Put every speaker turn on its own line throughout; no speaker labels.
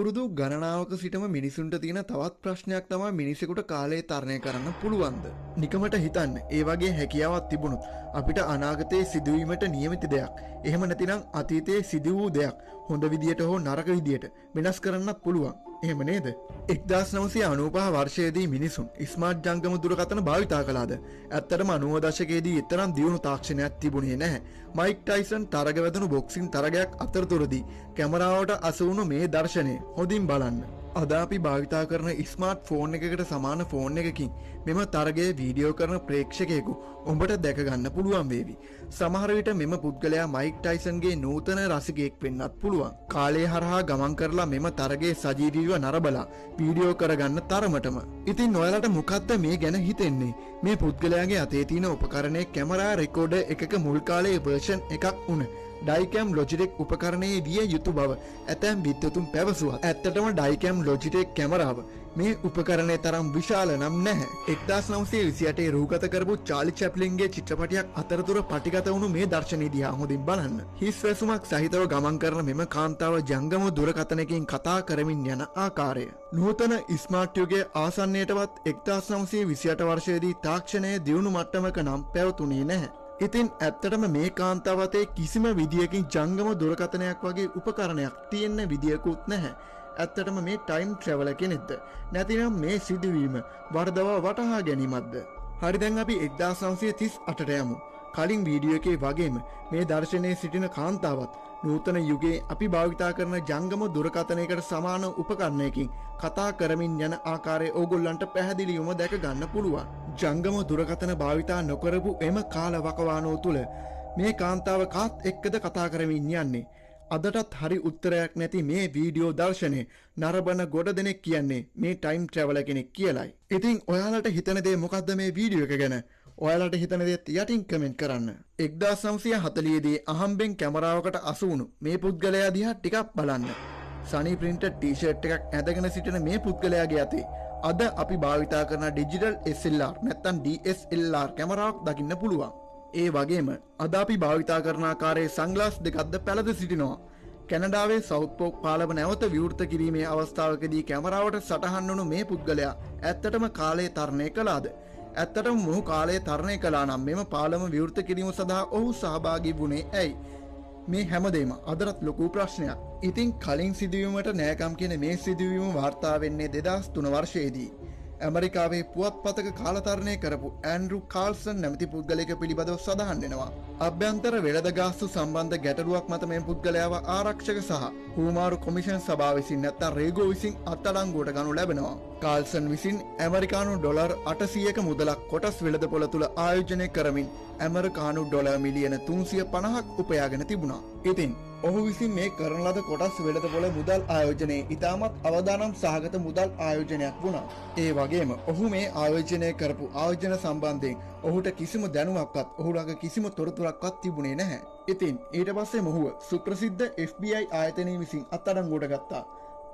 අවුරුදු ගණනාවක සිටම මිනිසුන්ට තියෙන තවත් ප්‍රශ්නයක් තමයි මිනිසෙකුට කාලය තරණය කරන්න පුළුවන්ද? නිකමට හිතන්න ඒ වගේ හැකියාවක් තිබුණොත් අපිට අනාගතයේ සිදුවීමට නියමිත දෙයක් එහෙම නැතිනම් අතීතයේ සිදු වූ දෙයක් හොඳ විදියට හෝ නරක විදියට වෙනස් කරන්නත් පුළුවන්. එහෙම නේද? 1995 වර්ෂයේදී මිනිසුන් ස්මාර්ට් ජංගම දුරකථන භාවිතා කළාද? ඇත්තටම 90 දශකයේදී තරම් දියුණු තාක්ෂණයක් තිබුණේ නැහැ. මයික් ටයිසන් තරග වැදුණු බොක්සිං තරගයක් අතරතුරදී කැමරාවට අසවුණු මේ දර්ශනය හොඳින් බලන්න. අද අපි භාවිතා කරන ස්මාර්ට් ෆෝන් එකකට සමාන ෆෝන් එකකින් මෙම තරගයේ වීඩියෝ කරන ප්‍රේක්ෂකයෙකු ඔබට දැක ගන්න පුළුවන් වේවි. සමහර විට මෙම පුද්ගලයා මයික් ටයිසන්ගේ නූතන රසිකයෙක් වෙන්නත් පුළුවන්. කාලය හරහා ගමන් කරලා මෙම තරගයේ සජීවීව නරබලා වීඩියෝ කරගන්න තරමටම. ඉතින් ඔයාලට මොකක්ද මේ ගැන හිතෙන්නේ? මේ පුද්ගලයාගේ අතේ තියෙන උපකරණයේ කැමරා රෙකෝඩර් එකක මුල් කාලයේ වර්ෂන් එකක් වුණ ඩයිකෑම් ලොජිටෙක් උපකරණයේ විය යුතු බව ඇතැම් විද්වතුන් පැවසුවත් ඇත්තටම ඩයිකෑම් ලොජිටෙක් කැමරාව මේ උපකරණය තරම් විශාල නම් නැහැ. 1928 රූගත කරපු චාලි චැප්ලින්ගේ චිත්‍රපටයක් අතරතුර පටිගත වුණු මේ දර්ශනය දිහා හොඳින් බලන්න. හිස් වැසුමක් සහිතව ගමන් කරන මෙම කාන්තාව ජංගම දුරකථනයකින් කතා කරමින් යන ආකාරය. නූතන ස්මාර්ට් යුගයේ ආසන්නයටවත් 1928 වර්ෂයේදී තාක්ෂණය දියුණු මට්ටමක නම් පැවතුනේ නැහැ. ඉතින් ඇත්තටම මේ කාන්තාවතේ කිසිම විදියකින් ජංගම දුරකථනයක් වගේ උපකරණයක් තියෙන්න විදියකුත් නැහැ. ඇත්තටම මේ ටයිම් ට්‍රැවලර් කෙනෙක්ද? නැතිනම් මේ සිදුවීම වරදවා වටහා ගැනීමක්ද? හරි, දැන් අපි 1938ට යමු. කලින් වීඩියෝ එකේ වගේම මේ දර්ශනයේ සිටින කාන්තාවත් නූතන යුගයේ අපි භාවිතා කරන ජංගම දුරකථනයකට සමාන උපකරණයකින් කතා කරමින් යන ආකාරය ඕගොල්ලන්ට පැහැදිලිවම දැක ගන්න පුළුවන්. ජංගම දුරකථන භාවිතා නොකරපු එම කාල වකවානුව තුළ මේ කාන්තාව කාත් එක්කද කතා කරමින් යන්නේ? අදටත් හරි උත්තරයක් නැති මේ වීඩියෝ දර්ශනය නරඹන ගොඩ දෙනෙක් කියන්නේ මේ ටයිම් ට්‍රැවලර් කෙනෙක් කියලායි. ඉතින් ඔයාලට හිතන දේ මොකද්ද මේ වීඩියෝ එක ගැන? ඔයාලට හිතන දේත් යටින් කමෙන්ට් කරන්න. 1940 දී අහම්බෙන් කැමරාවකට අසු වුණු මේ පුද්ගලයා දිහා ටිකක් බලන්න. සනි ප්‍රින්ටඩ් ටී-ෂර්ට් එකක් ඇඳගෙන සිටින මේ පුද්ගලයාගේ අතේ අද අපි භාවිතා කරන ඩිජිටල් SLR නැත්නම් DSLR කැමරාවක් දකින්න පුළුවන්. ඒ වගේම අද අපි භාවිතා කරන ආකාරයේ සන්ග්ලාස් දෙකක්ද පැළඳ සිටිනවා. කැනඩාවේ සවුත්පෝක් පාලම නැවත විවෘත කිරීමේ අවස්ථාවකදී කැමරාවට සටහන් වුණු මේ පුද්ගලයා ඇත්තටම කාලය තරණය කළාද? ඇත්තටම මොහු කාලය තරණය කළා නම් මෙම පාලම විවෘත කිරීම සඳහා ඔහු සහභාගී වුණේ ඇයි? මේ හැමදේම අදටත් ලොකු ප්‍රශ්නයක්. ඉතින් කලින් සිදුවීමට නෑකම් කියන මේ සිදුවීම වාර්තා වෙන්නේ 2003 වර්ෂයේදී. ඇමරිකාවේ පුවත්පතක කාලතරණය කරපු ඇන්ඩ්‍රු කාල්සන් නැමැති පුද්ගලයෙක් පිළිබඳව සඳහන් වෙනවා. අභ්‍යන්තර වෙළඳ ගාස්තු සම්බන්ධ ගැටලුවක් මත මේ පුද්ගලයාව ආරක්ෂක සහ හුමාරු කොමිෂන් සභාව විසින් නැත්නම් රේගෝ විසින් අත්අඩංගුවට ගනු ලැබෙනවා. කාල්සන් විසින් ඇමරිකානු ඩොලර් 800ක මුදලක් කොටස් වෙළඳපොළ තුල ආයෝජනය කරමින් ඇමරිකානු ඩොලර් මිලියන 350ක් උපයාගෙන තිබුණා. ඉතින් ඔහු විසින් මේ කරන ලද කොටස් වෙළඳපොළ මුදල් ආයෝජනයේ ඉතාමත් අවදානම් සහගත මුදල් ආයෝජනයක් වුණා. ඒ වගේම ඔහු මේ ආයෝජනය කරපු ආයෝජන සම්බන්ධයෙන් ඔහුට කිසිම දැනුමක්වත් ඔහු ළඟ කිසිම තොරතුරක්වත් තිබුණේ නැහැ. ඉතින් ඊට පස්සේ මොහුව සුප්‍රසිද්ධ FBI ආයතනය විසින් අත්අඩංගුවට ගත්තා.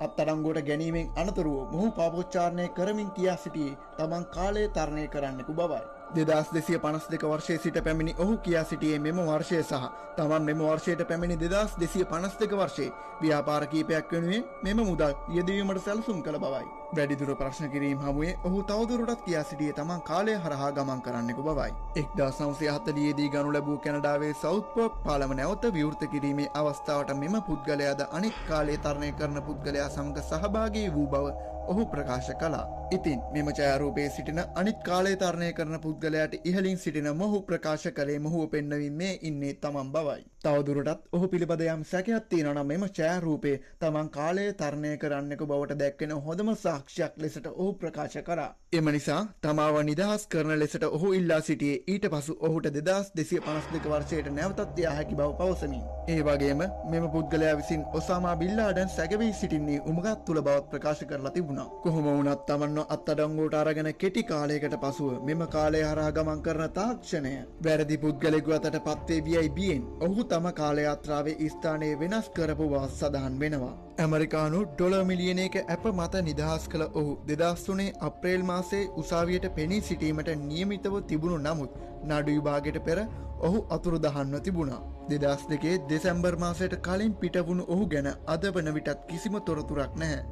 අත්අඩංගුවට ගැනීමෙන් අනතුරුව මොහු පාපෝච්චාරණය කරමින් කියා සිටියේ තමන් කාලය තරණය කරන්නෙකු බවයි. 2252 වර්ෂයේ සිට පැමිණි ඔහු කියා සිටියේ මෙම වර්ෂය සහ තමන් මෙම වර්ෂයට පැමිණි 2252 වර්ෂයේ ව්‍යාපාර කීපයක් වෙනුවෙන් මෙම මුදල් යෙදවීමට සැලසුම් කළ බවයි. වැඩිදුර ප්‍රශ්න කිරීම හමුවේ ඔහු තවදුරටත් කියා සිටියේ තමන් කාලය හරහා ගමන් කරන්නෙකු බවයි. 1940 දී ගනු ලැබූ කැනඩාවේ සවුත්පෝක් පාලම නැවත විවෘත කිරීමේ අවස්ථාවට මෙම පුද්ගලයාද අනෙක් කාලය තරණය කරන පුද්ගලයා සමග සහභාගී වූ බව ඔහු ප්‍රකාශ කළා. ඉතින් මෙම ඡායාරූපයේ සිටින අනිත් කාලය තරණය කරන පුද්ගලයාට ඉහළින් සිටින මොහු ප්‍රකාශ කළේ මොහුව පෙන්වමින් මේ ඉන්නේ තමන් බවයි. තවදුරටත් ඔහු පිළිබඳ යම් සැකයක් තියෙනවා නම් මෙම ඡායාරූපයේ තමන් කාලය තරණය කරන්නෙකු බවට දැක්වෙන හොඳම සාක්ෂියක් ලෙසට ඔහු ප්‍රකාශ කරා. එම නිසා තමාව නිදහස් කරන ලෙසට ඔහු ඉල්ලා සිටියේ ඊට පසු ඔහුට 2252 වර්ෂයට නැවතත් යා හැකි බව පවසමින්. ඒ වගේම මෙම පුද්ගලයා විසින් ඔසාමා බින් ලාඩන් සැකවී සිටින්නේ උමගත් තුල බවත් ප්‍රකාශ කරලා තිබුණා. කොහොම වුණත් තමන්ව අත්අඩංගුවට අරගෙන කෙටි කාලයකට පසුව මෙම කාලය හරහා ගමන් කරන තාක්ෂණය වැරදි පුද්ගලයෙකු අතට පත්වේවියයි බියෙන් ඔහු තම කාලයාත්‍රාවේ ස්ථානයේ වෙනස් කරපු බව සඳහන් වෙනවා. ඇමරිකානු ඩොලර් මිලියනයක ඇප මත නිදහස් කළ ඔහු 2003 අප්‍රේල් මාසයේ උසාවියට පෙනී සිටීමට නියමිතව තිබුණු නමුත් නඩු විභාගයට පෙර ඔහු අතුරුදහන්ව තිබුණා. 2002 දෙසැම්බර් මාසයට කලින් පිටවුණු ඔහු ගැන අද වන විටත් කිසිම තොරතුරක් නැහැ.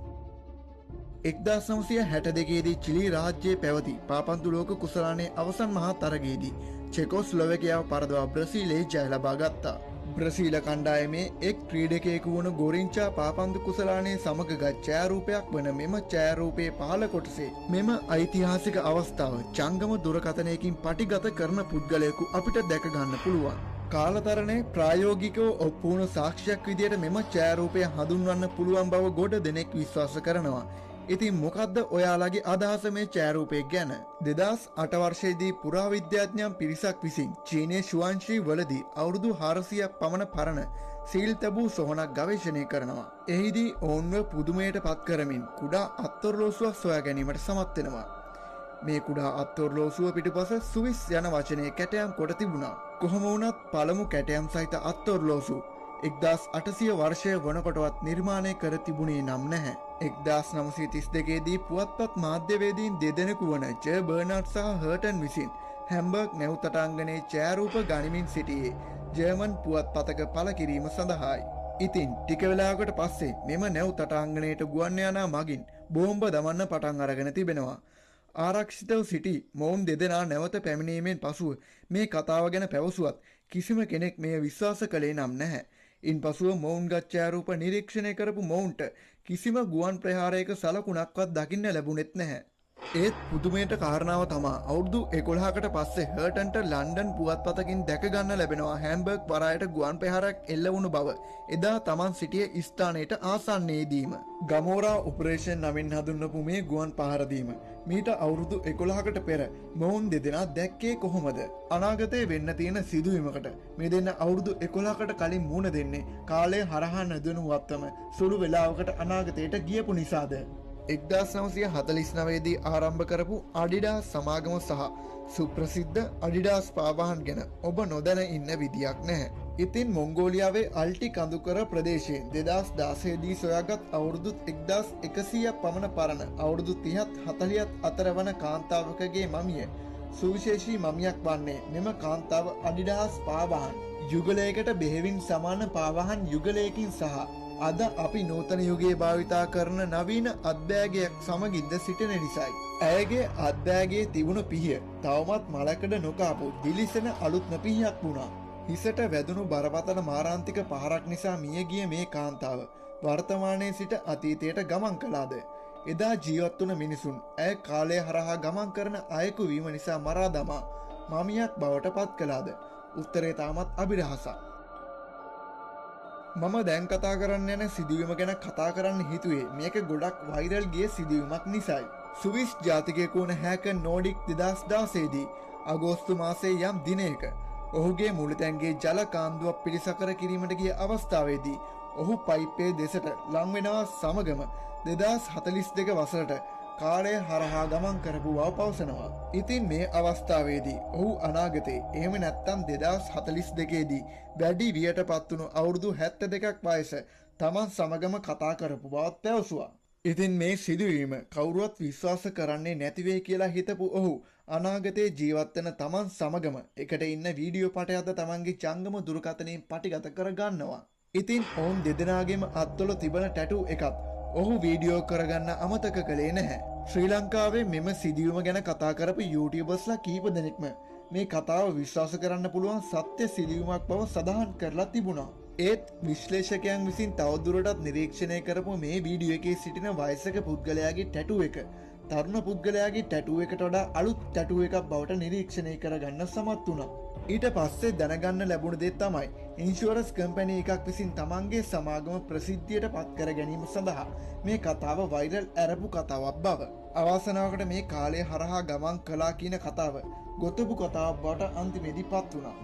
1962දී චිලි රාජ්‍යයේ පැවති පාපන්දු ලෝක කුසලානේ අවසන් මහා තරගයේදී චෙකෝස්ලොවැකියාව පරදවා බ්‍රසීලයේ ජය ලබා ගත්තා. බ්‍රසීල කණ්ඩායමේ එක් ක්‍රීඩකයෙකු වුණ ගෝරින්චා පාපන්දු කුසලානේ සමග ගත් ඡායාරූපයක් වන මෙම ඡායාරූපයේ පහළ කොටසේ මෙම ඓතිහාසික අවස්ථාව ජංගම දුරකථනයකින් පටිගත කරන පුද්ගලයෙකු අපිට දැක ගන්න පුළුවන්. කාලතරණේ ප්‍රායෝගිකව ඔප්පු වුණු සාක්ෂියක් විදියට මෙම ඡායාරූපය හඳුන්වන්න පුළුවන් බව ගොඩ දෙනෙක් විශ්වාස කරනවා. ඉතින් මොකද්ද ඔයාලගේ අදහස මේ ඡායාරූපය ගැන? 2008 වර්ෂයේදී පුරාවිද්‍යාඥයන් පිරිසක් විසින් චීනයේ ශුවන්ෂී වලදී අවුරුදු 400ක් පමණ පරණ සීල් තැබූ සොහනක් ගවේෂණය කරනවා. එහිදී ඔවුන්ව පුදුමයට පත් කරමින් කුඩා අත්ඔරලෝසුවක් සොයා ගැනීමට සමත් වෙනවා. මේ කුඩා අත්ඔරලෝසුව පිටුපස ස්විස් යන වචනය කැටයම් කොට තිබුණා. කොහොම වුණත් පළමු කැටයම් සහිත අත්ඔරලෝසුව 1900 වර්ෂය වනකොටවත් නිර්මාණය කර තිබුණේ නම් නැහැ. 1932 දී පුවත්පත් මාධ්‍යවේදීන් දෙදෙනෙකු වන ජ බර්නාඩ් සහ හර්ටන් විසින් හැම්බර්ග් නැව් තටාංගනයේ ඡායාරූප ගනිමින් සිටියේ ජර්මන් පුවත්පතක පළ කිරීම සඳහායි. ඉතින් ටික වෙලාවකට පස්සේ මෙම නැව් තටාංගනයට ගුවන් යානා මගින් බෝම්බ දමන්න පටන් අරගෙන තිබෙනවා. ආරක්ෂිතව සිටි මොවුන් දෙදෙනා නැවත පැමිණීමෙන් පසුව මේ කතාව ගැන පැවසුවත් කිසිම කෙනෙක් මෙය විශ්වාස කළේ නම් නැහැ. ඉන්පසුව මොවුන් ගත් ඡායාරූප නිරීක්ෂණය කරපු මොවුන්ට කිසිම ගුවන් ප්‍රහාරයක සලකුණක්වත් දකින්න ලැබුණෙත් නැහැ. ඒත් පුදුමයට කාරණාව තමා අවුරුදු 11කට පස්සේ හර්ටන්ට ලන්ඩන් පුවත්පතකින් දැක ගන්න ලැබෙනවා හැම්බර්ග් වරායට ගුවන් ප්‍රහාරයක් එල්ල වුණු බව එදා තමන් සිටිය ස්ථානයට ආසන්නයේදීම. ගමෝරා ඔපරේෂන් නමින් හඳුන්වපු මේ ගුවන් පහර දීම මීට අවුරුදු 11කට පෙර මොවුන් දෙදෙනා දැක්කේ කොහොමද? අනාගතයේ වෙන්න තියෙන සිදුවීමකට මේ දෙන්න අවුරුදු 11කට කලින් මුහුණ දෙන්නේ කාලය හරහා නොදැනුවත්වම සුළු වෙලාවකට අනාගතයට ගියපු නිසාද? 1949 දී ආරම්භ කරපු අඩිඩාස් සමාගම සහ සුප්‍රසිද්ධ අඩිඩාස් පාවාහන් ගැන ඔබ නොදැන ඉන්න විදියක් නැහැ. ඉතින් මොංගෝලියාවේ අල්ටි කඳුකර ප්‍රදේශයෙන් 2016 දී සොයාගත් අවුරුදු 1100ක් පමණ පරණ අවුරුදු 30ත් 40ත් අතර වන කාන්තාවකගේ මමිය සුවිශේෂී මමියක් වන්නේ මෙම කාන්තාව අඩිඩාස් පාවාහන් යුගලයකට බෙහෙවින් සමාන පාවාහන් යුගලයකින් සහ අද අපි නූතන යුගයේ භාවිතා කරන නවීන අත්බෑගයක් සමගින්ද සිටින නිසායි. ඇයගේ අත්බෑගයේ තිබුණු පිහිය තවමත් මලකඩ නොකාපු දිලිසෙන අලුත්ම පිහියක් වුණා. හිසට වැදුණු බරපතල මාරාන්තික පහරක් නිසා මිය ගිය මේ කාන්තාව වර්තමානයේ සිට අතීතයට ගමන් කළාද? එදා ජීවත් වුණ මිනිසුන් ඇය කාලය හරහා ගමන් කරන අයෙකු වීම නිසා මරා දමා මමියක් බවට පත් කළාද? උත්තරේ තාමත් අභිරහසක්. මම දැන් කතා කරන්න යන සිදුවීම ගැන කතා කරන්න හිතුවේ මේක ගොඩක් වෛරල් ගිය සිදුවීමක් නිසායි. ස්විස් ජාතිකයෙකු වන හැකර් නෝඩික් 2016 දී අගෝස්තු මාසයේ යම් දිනයක ඔහුගේ මුළුතැන්ගේ ජල කාන්දුවක් පිළිසකර කිරීමට ගිය අවස්ථාවේදී ඔහු පයිප්පේ දෙසට ලං වෙනවා සමගම 2042 වසරට කාලය හරහා ගමන් කරපු බව පවසනවා. ඉතින් මේ අවස්ථාවේදී ඔහු අනාගතේ එහෙම නැත්තම් 2042 දී වැඩි වියට පත්වුණු අවුරුදු 72ක් වයස තමන් සමගම කතා කරපු බවත් පැවසුවා. ඉතින් මේ සිදුවීම කවුරුවත් විශ්වාස කරන්නේ නැතිවේ කියලා හිතපු ඔහු අනාගතයේ ජීවත් වෙන තමන් සමගම එකට ඉන්න වීඩියෝ පටයක්ද තමන්ගේ ජංගම දුරකථනයෙන් පටිගත කර ගන්නවා. ඉතින් ඔවුන් දෙදෙනාගේම අත්වල තිබෙන ටැටූ එකත් ඔහු වීඩියෝ කරගන්න අමතක කළේ නැහැ. ශ්‍රී ලංකාවේ මෙම සිදුවීම ගැන කතා කරපු YouTubersලා කීප දෙනෙක්ම මේ කතාව විශ්වාස කරන්න පුළුවන් සත්‍ය සිදුවීමක් බව සඳහන් කරලා තිබුණා. ඒත් විශ්ලේෂකයන් විසින් තවදුරටත් නිරීක්ෂණය කරපු මේ වීඩියෝ එකේ සිටින වයසක පුද්ගලයාගේ ටැටූ එක තරුණ පුද්ගලයාගේ ටැටූ එකට වඩා අලුත් ටැටූ එකක් බවට නිරීක්ෂණය කරගන්න සමත් වුණා. ඊට පස්සේ දැනගන්න ලැබුණ දේ තමයි ඉන්ෂුරන්ස් කම්පැනි එකක් විසින් තමන්ගේ සමාගම ප්‍රසිද්ධියට පත් කර ගැනීම සඳහා මේ කතාව වෛරල් ඇරපු කතාවක් බව. අවාසනාවකට මේ කාලය හරහා ගමන් කළා කියන කතාව ගොතපු කතාවක් බවට අන්තිමේදී පත් වුණා.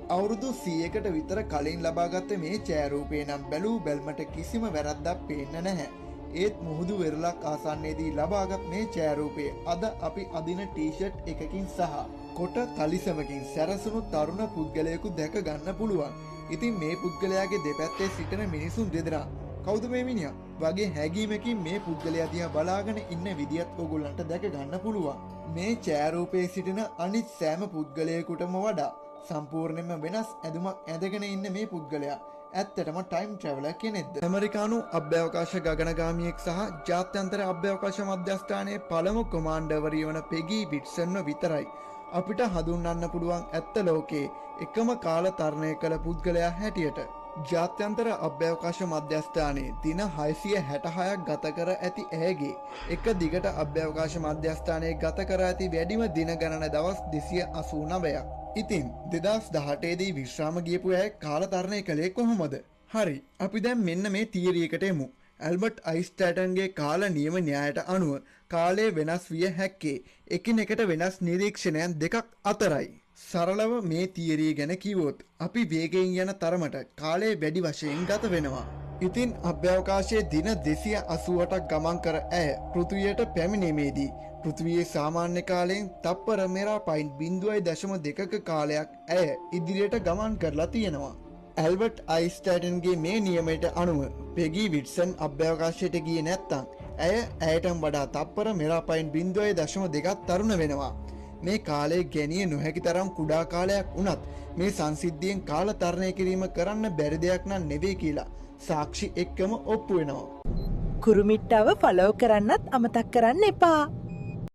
අවුරුදු 100කට විතර කලින් ලබාගත්ත මේ ඡායාරූපේ නම් බැලූ බැල්මට කිසිම වැරද්දක් පේන්න නැහැ. ඒත් මුහුදු වෙරළක් ආසන්නයේදී ලබාගත් මේ ඡායාරූපය අද අපි අදින ටී-ෂර්ට් එකකින් සහ කොට තලිසමකින් සැරසුණු තරුණ පුද්ගලයෙකු දැක ගන්න පුළුවන්. ඉතින් මේ පුද්ගලයාගේ දෙපැත්තේ සිටින මිනිසුන් දෙදෙනා කවුද මේ මිනිහා වගේ හැඟීමකින් මේ පුද්ගලයා දිහා බලාගෙන ඉන්න විදියත් ඔයගොල්ලන්ට දැක ගන්න පුළුවන්. මේ ඡායාරූපයේ සිටින අනිත් සෑම පුද්ගලයෙකුටම වඩා සම්පූර්ණයෙන්ම වෙනස් ඇඳුමක් ඇඳගෙන ඉන්න මේ පුද්ගලයා ඇත්තටම ටයිම් ට්‍රැවලර් කෙනෙක්ද? ඇමරිකානු අභ්‍යවකාශ ගගනගාමියෙක් සහ ජාත්‍යන්තර අභ්‍යවකාශ මධ්‍යස්ථානයේ පළමු කොමාන්ඩර්වරිය වන පෙගී විට්සන්ව විතරයි අපිට හඳුන්වන්න පුළුවන් ඇත්ත ලෝකයේ එකම කාල තරණය කළ පුද්ගලයා හැටියට. ජාත්‍යන්තර අභ්‍යවකාශ මධ්‍යස්ථානයේ දින 666ක් ගත කර ඇති ඇයගේ එක දිගට අභ්‍යවකාශ මධ්‍යස්ථානයේ ගත කර ඇති වැඩිම දින ගණන දවස් 289ක්. ඉතින් 2018 දී විශ්‍රාම ගියපු ඇය කාලතරණය කළේ කොහොමද? හරි, අපි දැන් මෙන්න මේ තියරි එකට එමු. ඇල්බර්ට් අයින්ස්ටයින්ගේ කාල නියම න්‍යායට අනුව කාලය වෙනස් විය හැක්කේ එකිනෙකට වෙනස් නිරීක්ෂණයන් දෙකක් අතරයි. සරලව මේ තියරිය ගැන කිව්වොත් අපි වේගයෙන් යන තරමට කාලය වැඩි වශයෙන් ගත වෙනවා. ඉතින් අභ්‍යවකාශයේ දින 288ක් ගමන් කර ඇය පෘථිවියට පැමිණීමේදී පෘථිවියේ සාමාන්‍ය කාලයෙන් තප්පර මෙරා 0.2ක කාලයක් ඇය ඉදිරියට ගමන් කරලා තියෙනවා. ඇල්බර්ට් අයින්ස්ටයින්ගේ මේ නියමයට අනුව පෙගී විට්සන් අභ්‍යවකාශයට ගියේ නැත්නම් ඇය ඇයටම වඩා තප්පර මෙරා 0.2ක් තරුණ වෙනවා. මේ කාලය ගැනිය නොහැකි තරම් කුඩා කාලයක් වුණත් මේ සංසිද්ධියෙන් කාල තරණය කිරීම කරන්න බැරි දෙයක් නම් නෙවෙයි කියලා සාක්ෂි එක්කම ඔප්පු වෙනවා.
කුරුමිට්ටාව ෆලෝ කරන්නත් අමතක් කරන්න එපා.